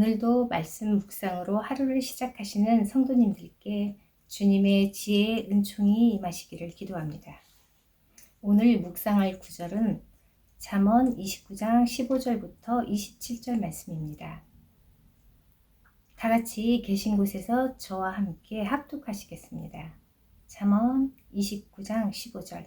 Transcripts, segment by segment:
오늘도 말씀 묵상으로 하루를 시작하시는 성도님들께 주님의 지혜의 은총이 임하시기를 기도합니다. 오늘 묵상할 구절은 잠언 29장 15절부터 27절 말씀입니다. 다 같이 계신 곳에서 저와 함께 합독하시겠습니다. 잠언 29장 15절.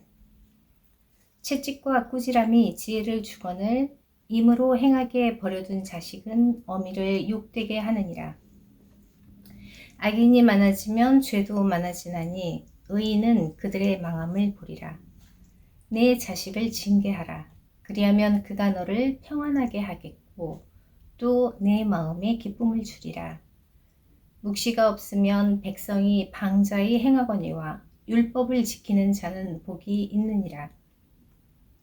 채찍과 꾸지람이 지혜를 주거늘 임으로 행하게 버려둔 자식은 어미를 욕되게 하느니라. 악인이 많아지면 죄도 많아지나니 의인은 그들의 망함을 보리라. 내 자식을 징계하라. 그리하면 그가 너를 평안하게 하겠고 또 내 마음에 기쁨을 주리라. 묵시가 없으면 백성이 방자히 행하거니와 율법을 지키는 자는 복이 있느니라.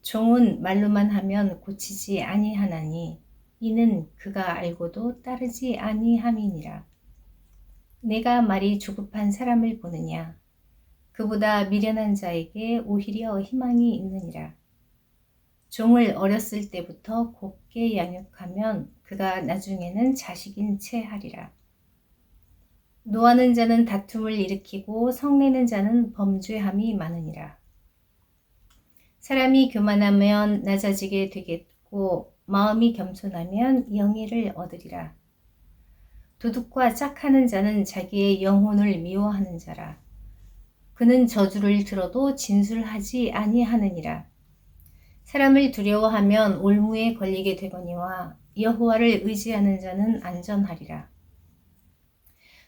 종은 말로만 하면 고치지 아니하나니 이는 그가 알고도 따르지 아니함이니라. 내가 말이 조급한 사람을 보느냐? 그보다 미련한 자에게 오히려 희망이 있느니라. 종을 어렸을 때부터 곱게 양육하면 그가 나중에는 자식인 채 하리라. 노하는 자는 다툼을 일으키고 성내는 자는 범죄함이 많으니라. 사람이 교만하면 낮아지게 되겠고 마음이 겸손하면 영예를 얻으리라. 도둑과 짝하는 자는 자기의 영혼을 미워하는 자라. 그는 저주를 들어도 진술하지 아니하느니라. 사람을 두려워하면 올무에 걸리게 되거니와 여호와를 의지하는 자는 안전하리라.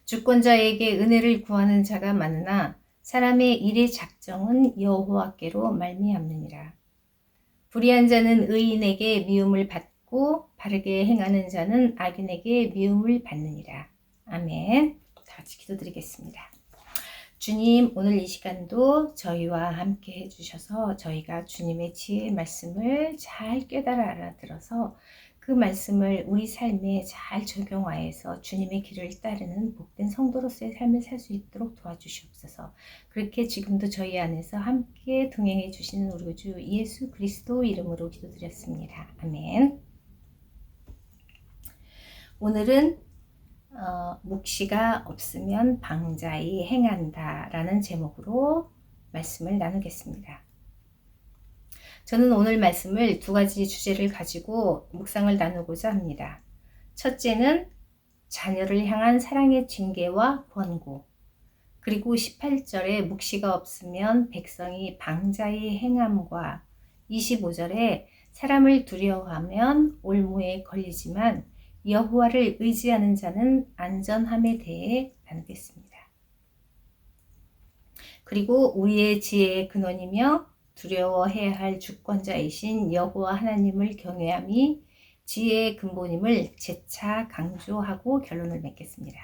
주권자에게 은혜를 구하는 자가 많으나 사람의 일의 작정은 여호와께로 말미암느니라. 불의한 자는 의인에게 미움을 받고 바르게 행하는 자는 악인에게 미움을 받느니라. 아멘. 다 같이 기도드리겠습니다. 주님, 오늘 이 시간도 저희와 함께 해주셔서 저희가 주님의 지혜의 말씀을 잘 깨달아 알아들어서 그 말씀을 우리 삶에 잘 적용하여서 주님의 길을 따르는 복된 성도로서의 삶을 살 수 있도록 도와주시옵소서. 그렇게 지금도 저희 안에서 함께 동행해 주시는 우리 주 예수 그리스도 이름으로 기도드렸습니다. 아멘. 오늘은 묵시가 없으면 방자히 행한다 라는 제목으로 말씀을 나누겠습니다. 저는 오늘 말씀을 두 가지 주제를 가지고 묵상을 나누고자 합니다. 첫째는 자녀를 향한 사랑의 징계와 권고, 그리고 18절에 묵시가 없으면 백성이 방자히 행함과 25절에 사람을 두려워하면 올무에 걸리지만 여호와를 의지하는 자는 안전함에 대해 나누겠습니다. 그리고 우리의 지혜의 근원이며 두려워해야 할 주권자이신 여호와 하나님을 경외함이 지혜의 근본임을 재차 강조하고 결론을 맺겠습니다.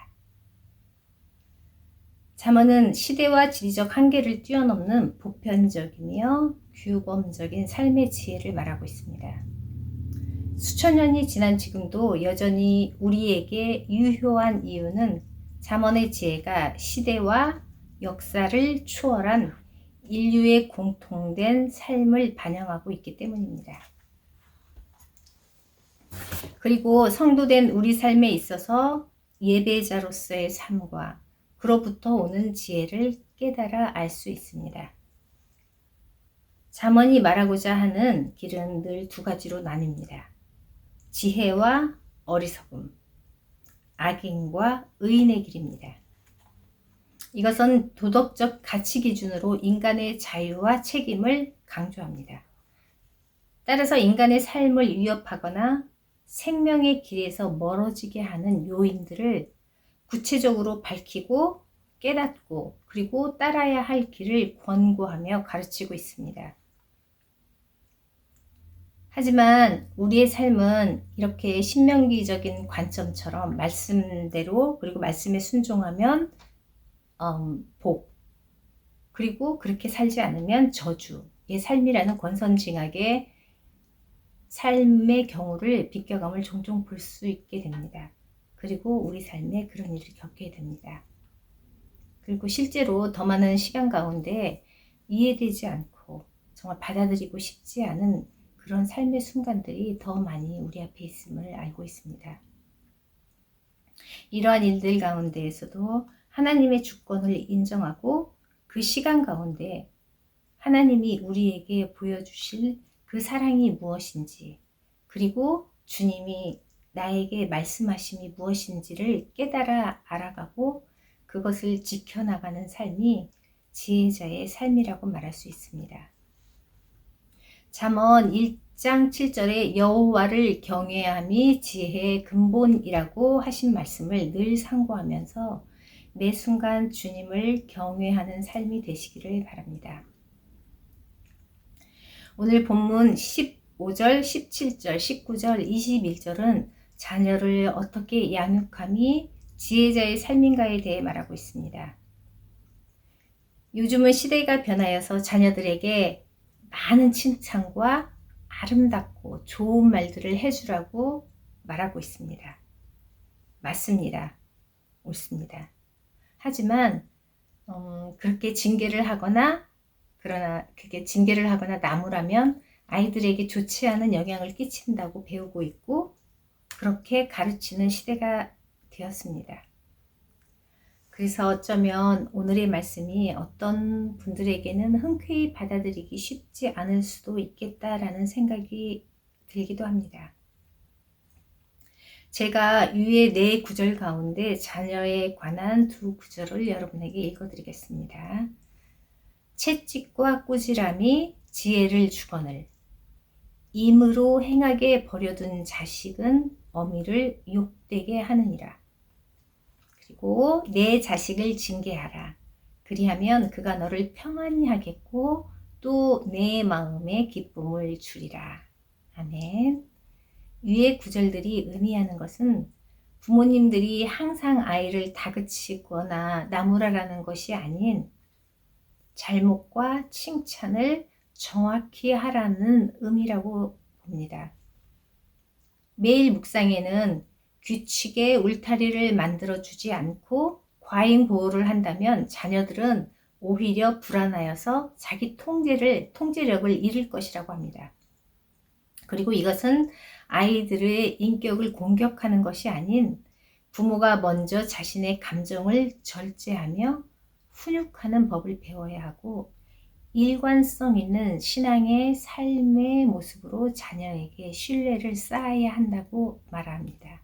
잠언은 시대와 지리적 한계를 뛰어넘는 보편적이며 규범적인 삶의 지혜를 말하고 있습니다. 수천 년이 지난 지금도 여전히 우리에게 유효한 이유는 잠언의 지혜가 시대와 역사를 초월한 인류의 공통된 삶을 반영하고 있기 때문입니다. 그리고 성도된 우리 삶에 있어서 예배자로서의 삶과 그로부터 오는 지혜를 깨달아 알 수 있습니다. 잠언이 말하고자 하는 길은 늘 두 가지로 나뉩니다. 지혜와 어리석음, 악인과 의인의 길입니다. 이것은 도덕적 가치 기준으로 인간의 자유와 책임을 강조합니다. 따라서 인간의 삶을 위협하거나 생명의 길에서 멀어지게 하는 요인들을 구체적으로 밝히고 깨닫고 그리고 따라야 할 길을 권고하며 가르치고 있습니다. 하지만 우리의 삶은 이렇게 신명기적인 관점처럼 말씀대로 그리고 말씀에 순종하면 복, 그리고 그렇게 살지 않으면 저주의 삶이라는 권선징악의 삶의 경우를 비껴감을 종종 볼 수 있게 됩니다. 그리고 우리 삶에 그런 일을 겪게 됩니다. 그리고 실제로 더 많은 시간 가운데 이해되지 않고 정말 받아들이고 싶지 않은 그런 삶의 순간들이 더 많이 우리 앞에 있음을 알고 있습니다. 이러한 일들 가운데에서도 하나님의 주권을 인정하고 그 시간 가운데 하나님이 우리에게 보여주실 그 사랑이 무엇인지, 그리고 주님이 나에게 말씀하심이 무엇인지를 깨달아 알아가고 그것을 지켜나가는 삶이 지혜자의 삶이라고 말할 수 있습니다. 잠언 1장 7절에 여호와를 경외함이 지혜의 근본이라고 하신 말씀을 늘 상고하면서 매 순간 주님을 경외하는 삶이 되시기를 바랍니다. 오늘 본문 15절, 17절, 19절, 21절은 자녀를 어떻게 양육함이 지혜자의 삶인가에 대해 말하고 있습니다. 요즘은 시대가 변하여서 자녀들에게 많은 칭찬과 아름답고 좋은 말들을 해주라고 말하고 있습니다. 맞습니다. 옳습니다. 하지만 그렇게 징계를 하거나 그게 징계를 하거나 나무라면 아이들에게 좋지 않은 영향을 끼친다고 배우고 있고 그렇게 가르치는 시대가 되었습니다. 그래서 어쩌면 오늘의 말씀이 어떤 분들에게는 흔쾌히 받아들이기 쉽지 않을 수도 있겠다라는 생각이 들기도 합니다. 제가 위의 4구절 가운데 자녀에 관한 2구절을 여러분에게 읽어드리겠습니다. 채찍과 꾸지람이 지혜를 주거늘 임으로 행하게 버려둔 자식은 어미를 욕되게 하느니라. 그리고 내 자식을 징계하라. 그리하면 그가 너를 평안히 하겠고 또 내 마음에 기쁨을 주리라. 아멘. 위의 구절들이 의미하는 것은 부모님들이 항상 아이를 다그치거나 나무라라는 것이 아닌 잘못과 칭찬을 정확히 하라는 의미라고 봅니다. 매일 묵상에는 규칙의 울타리를 만들어주지 않고 과잉 보호를 한다면 자녀들은 오히려 불안하여서 자기 통제력을 잃을 것이라고 합니다. 그리고 이것은 아이들의 인격을 공격하는 것이 아닌 부모가 먼저 자신의 감정을 절제하며 훈육하는 법을 배워야 하고 일관성 있는 신앙의 삶의 모습으로 자녀에게 신뢰를 쌓아야 한다고 말합니다.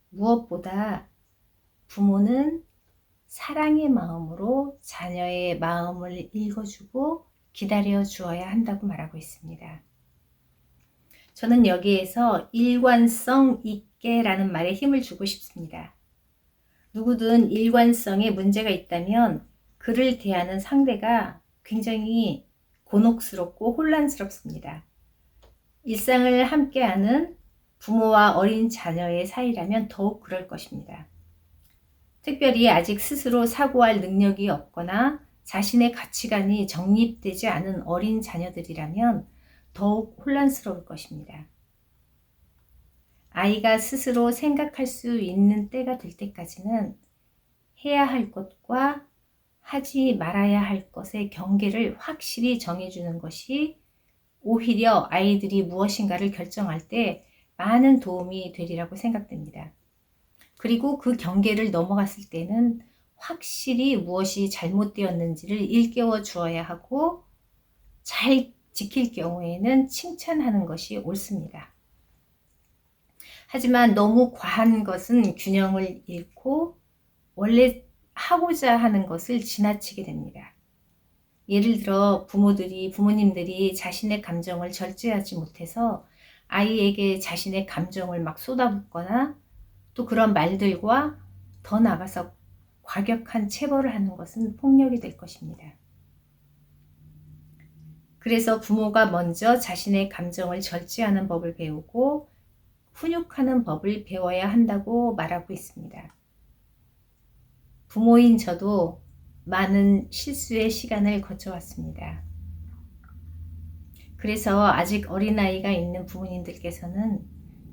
무엇보다 부모는 사랑의 마음으로 자녀의 마음을 읽어주고 기다려 주어야 한다고 말하고 있습니다. 저는 여기에서 일관성 있게라는 말에 힘을 주고 싶습니다. 누구든 일관성에 문제가 있다면 그를 대하는 상대가 굉장히 곤혹스럽고 혼란스럽습니다. 일상을 함께하는 부모와 어린 자녀의 사이라면 더욱 그럴 것입니다. 특별히 아직 스스로 사고할 능력이 없거나 자신의 가치관이 정립되지 않은 어린 자녀들이라면 더욱 혼란스러울 것입니다. 아이가 스스로 생각할 수 있는 때가 될 때까지는 해야 할 것과 하지 말아야 할 것의 경계를 확실히 정해주는 것이 오히려 아이들이 무엇인가를 결정할 때 많은 도움이 되리라고 생각됩니다. 그리고 그 경계를 넘어갔을 때는 확실히 무엇이 잘못되었는지를 일깨워 주어야 하고 잘 지킬 경우에는 칭찬하는 것이 옳습니다. 하지만 너무 과한 것은 균형을 잃고 원래 하고자 하는 것을 지나치게 됩니다. 예를 들어 부모님들이 자신의 감정을 절제하지 못해서 아이에게 자신의 감정을 막 쏟아붓거나 또 그런 말들과 더 나아가서 과격한 체벌을 하는 것은 폭력이 될 것입니다. 그래서 부모가 먼저 자신의 감정을 절제하는 법을 배우고 훈육하는 법을 배워야 한다고 말하고 있습니다. 부모인 저도 많은 실수의 시간을 거쳐왔습니다. 그래서 아직 어린아이가 있는 부모님들께서는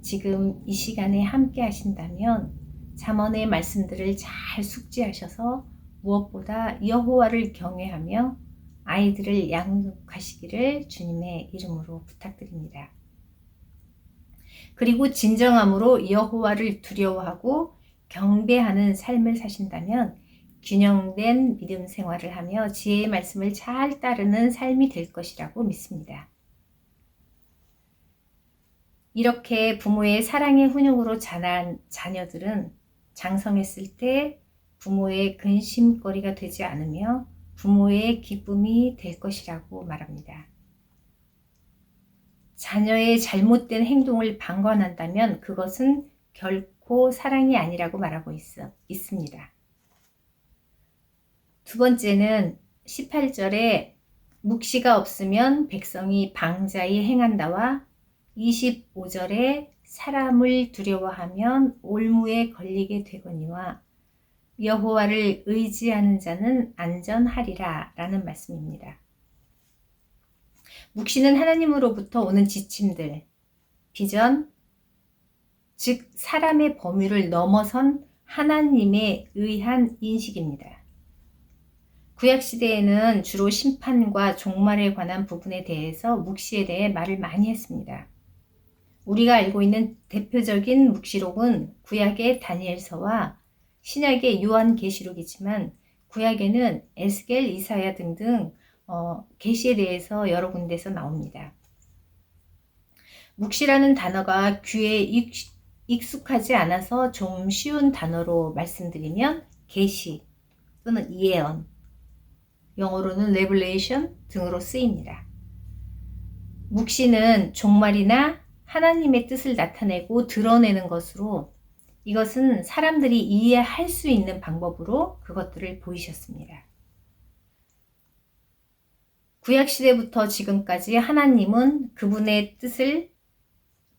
지금 이 시간에 함께 하신다면 잠언의 말씀들을 잘 숙지하셔서 무엇보다 여호와를 경외하며 아이들을 양육하시기를 주님의 이름으로 부탁드립니다. 그리고 진정함으로 여호와를 두려워하고 경배하는 삶을 사신다면 균형된 믿음 생활을 하며 지혜의 말씀을 잘 따르는 삶이 될 것이라고 믿습니다. 이렇게 부모의 사랑의 훈육으로 자란 자녀들은 장성했을 때 부모의 근심거리가 되지 않으며 부모의 기쁨이 될 것이라고 말합니다. 자녀의 잘못된 행동을 방관한다면 그것은 결코 사랑이 아니라고 말하고 있습니다. 두 번째는 18절에 묵시가 없으면 백성이 방자히 행한다와 25절에 사람을 두려워하면 올무에 걸리게 되거니와 여호와를 의지하는 자는 안전하리라 라는 말씀입니다. 묵시는 하나님으로부터 오는 지침들, 비전, 즉 사람의 범위를 넘어선 하나님에 의한 인식입니다. 구약시대에는 주로 심판과 종말에 관한 부분에 대해서 묵시에 대해 말을 많이 했습니다. 우리가 알고 있는 대표적인 묵시록은 구약의 다니엘서와 신약의 요한계시록이지만 구약에는 에스겔, 이사야 등등 계시에 대해서 여러 군데서 나옵니다. 묵시라는 단어가 귀에 익숙하지 않아서 좀 쉬운 단어로 말씀드리면 계시 또는 예언, 영어로는 revelation 등으로 쓰입니다. 묵시는 종말이나 하나님의 뜻을 나타내고 드러내는 것으로 이것은 사람들이 이해할 수 있는 방법으로 그것들을 보이셨습니다. 구약시대부터 지금까지 하나님은 그분의 뜻을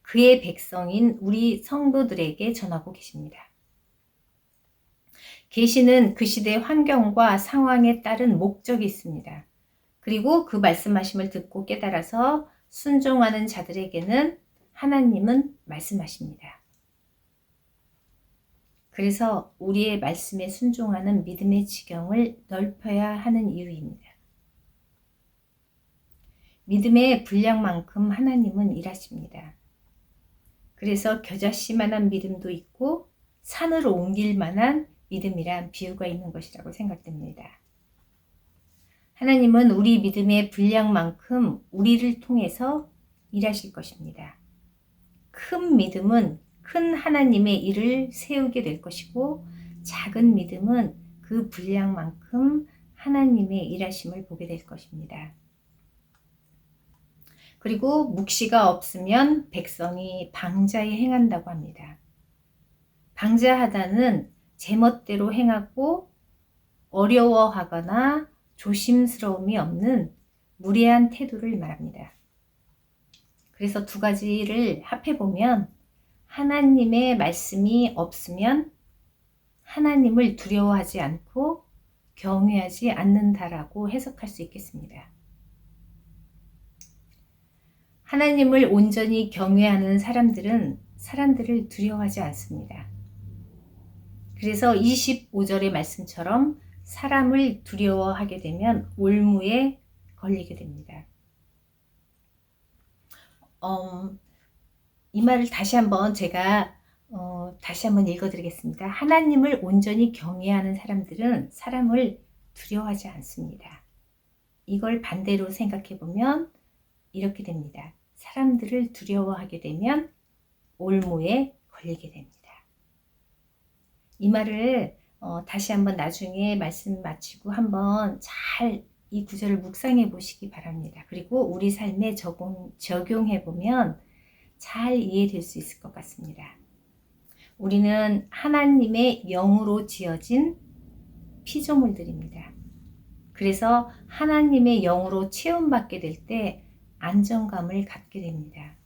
그의 백성인 우리 성도들에게 전하고 계십니다. 계시는 그 시대 환경과 상황에 따른 목적이 있습니다. 그리고 그 말씀하심을 듣고 깨달아서 순종하는 자들에게는 하나님은 말씀하십니다. 그래서 우리의 말씀에 순종하는 믿음의 지경을 넓혀야 하는 이유입니다. 믿음의 분량만큼 하나님은 일하십니다. 그래서 겨자씨만한 믿음도 있고 산으로 옮길 만한 믿음이란 비유가 있는 것이라고 생각됩니다. 하나님은 우리 믿음의 분량만큼 우리를 통해서 일하실 것입니다. 큰 믿음은 큰 하나님의 일을 세우게 될 것이고 작은 믿음은 그 분량만큼 하나님의 일하심을 보게 될 것입니다. 그리고 묵시가 없으면 백성이 방자히 행한다고 합니다. 방자하다는 제멋대로 행하고 어려워하거나 조심스러움이 없는 무례한 태도를 말합니다. 그래서 두 가지를 합해보면 하나님의 말씀이 없으면 하나님을 두려워하지 않고 경외하지 않는다라고 해석할 수 있겠습니다. 하나님을 온전히 경외하는 사람들은 사람들을 두려워하지 않습니다. 그래서 25절의 말씀처럼 사람을 두려워하게 되면 올무에 걸리게 됩니다. 이 말을 다시 한번 제가 다시 한번 읽어드리겠습니다. 하나님을 온전히 경외하는 사람들은 사람을 두려워하지 않습니다. 이걸 반대로 생각해 보면 이렇게 됩니다. 사람들을 두려워하게 되면 올무에 걸리게 됩니다. 이 말을 다시 한번 나중에 말씀 마치고 한번 잘 이 구절을 묵상해 보시기 바랍니다. 그리고 우리 삶에 적용해 보면 잘 이해될 수 있을 것 같습니다. 우리는 하나님의 영으로 지어진 피조물들입니다. 그래서 하나님의 영으로 체험받게 될 때 안정감을 갖게 됩니다.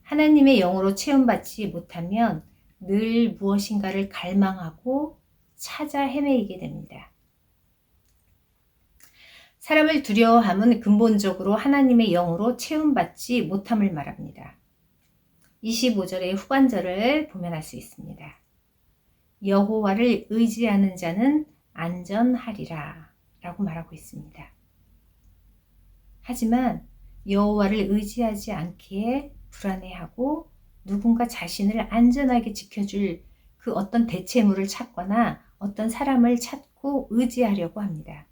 하나님의 영으로 체험받지 못하면 늘 무엇인가를 갈망하고 찾아 헤매이게 됩니다. 사람을 두려워함은 근본적으로 하나님의 영으로 체험받지 못함을 말합니다. 25절의 후반절을 보면 알 수 있습니다. 여호와를 의지하는 자는 안전하리라 라고 말하고 있습니다. 하지만 여호와를 의지하지 않기에 불안해하고 누군가 자신을 안전하게 지켜줄 그 어떤 대체물을 찾거나 어떤 사람을 찾고 의지하려고 합니다.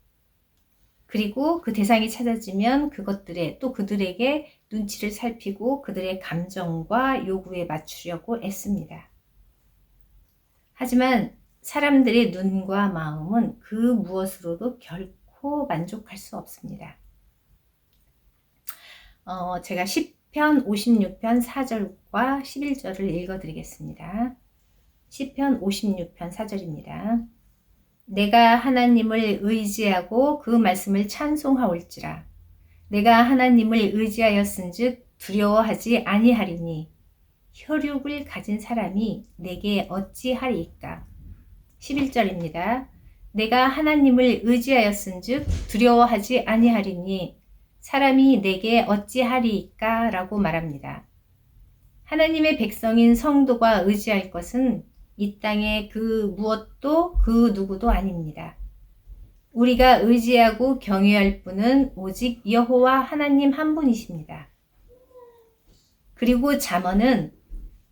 그리고 그 대상이 찾아지면 그것들에 또 그들에게 눈치를 살피고 그들의 감정과 요구에 맞추려고 애씁니다. 하지만 사람들의 눈과 마음은 그 무엇으로도 결코 만족할 수 없습니다. 제가 시편 56편 4절과 11절을 읽어드리겠습니다. 시편 56편 4절입니다. 내가 하나님을 의지하고 그 말씀을 찬송하올지라. 내가 하나님을 의지하였은즉 두려워하지 아니하리니 혈육을 가진 사람이 내게 어찌하리이까. 11절입니다. 내가 하나님을 의지하였은즉 두려워하지 아니하리니 사람이 내게 어찌하리이까 라고 말합니다. 하나님의 백성인 성도가 의지할 것은 이 땅의 그 무엇도 그 누구도 아닙니다. 우리가 의지하고 경외할 분은 오직 여호와 하나님 한 분이십니다. 그리고 잠언은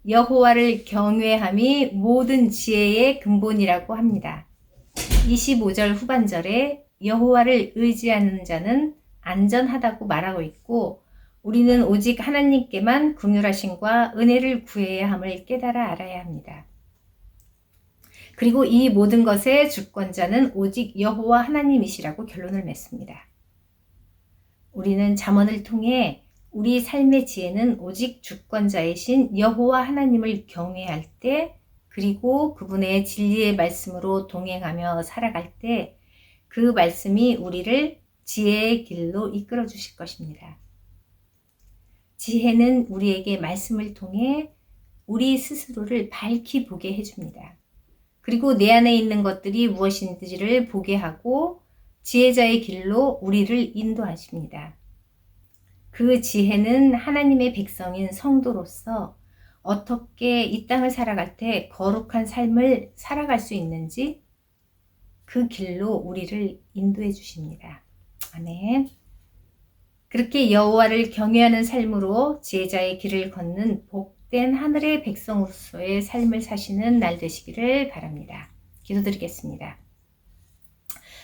여호와를 경외함이 모든 지혜의 근본이라고 합니다. 25절 후반절에 여호와를 의지하는 자는 안전하다고 말하고 있고 우리는 오직 하나님께만 긍휼하심과 은혜를 구해야 함을 깨달아 알아야 합니다. 그리고 이 모든 것의 주권자는 오직 여호와 하나님이시라고 결론을 맺습니다. 우리는 잠언을 통해 우리 삶의 지혜는 오직 주권자이신 여호와 하나님을 경외할 때 그리고 그분의 진리의 말씀으로 동행하며 살아갈 때 그 말씀이 우리를 지혜의 길로 이끌어 주실 것입니다. 지혜는 우리에게 말씀을 통해 우리 스스로를 밝히 보게 해줍니다. 그리고 내 안에 있는 것들이 무엇인지를 보게 하고 지혜자의 길로 우리를 인도하십니다. 그 지혜는 하나님의 백성인 성도로서 어떻게 이 땅을 살아갈 때 거룩한 삶을 살아갈 수 있는지 그 길로 우리를 인도해 주십니다. 아멘. 그렇게 여호와를 경외하는 삶으로 지혜자의 길을 걷는 복된 하늘의 백성으로서의 삶을 사시는 날 되시기를 바랍니다. 기도드리겠습니다.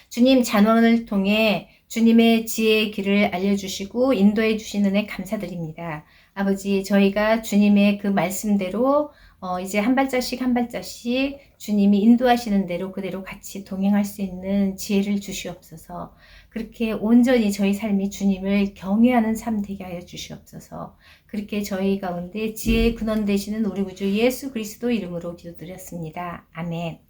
주님, 잔언을 통해 주님의 지혜의 길을 알려주시고 인도해 주시는 은혜 감사드립니다. 아버지, 저희가 주님의 그 말씀대로 이제 한 발자씩 한 발자씩 주님이 인도하시는 대로 그대로 같이 동행할 수 있는 지혜를 주시옵소서. 그렇게 온전히 저희 삶이 주님을 경외하는 삶 되게 하여 주시옵소서. 그렇게 저희 가운데 지혜의 근원 되시는 우리 구주 예수 그리스도 이름으로 기도드렸습니다. 아멘.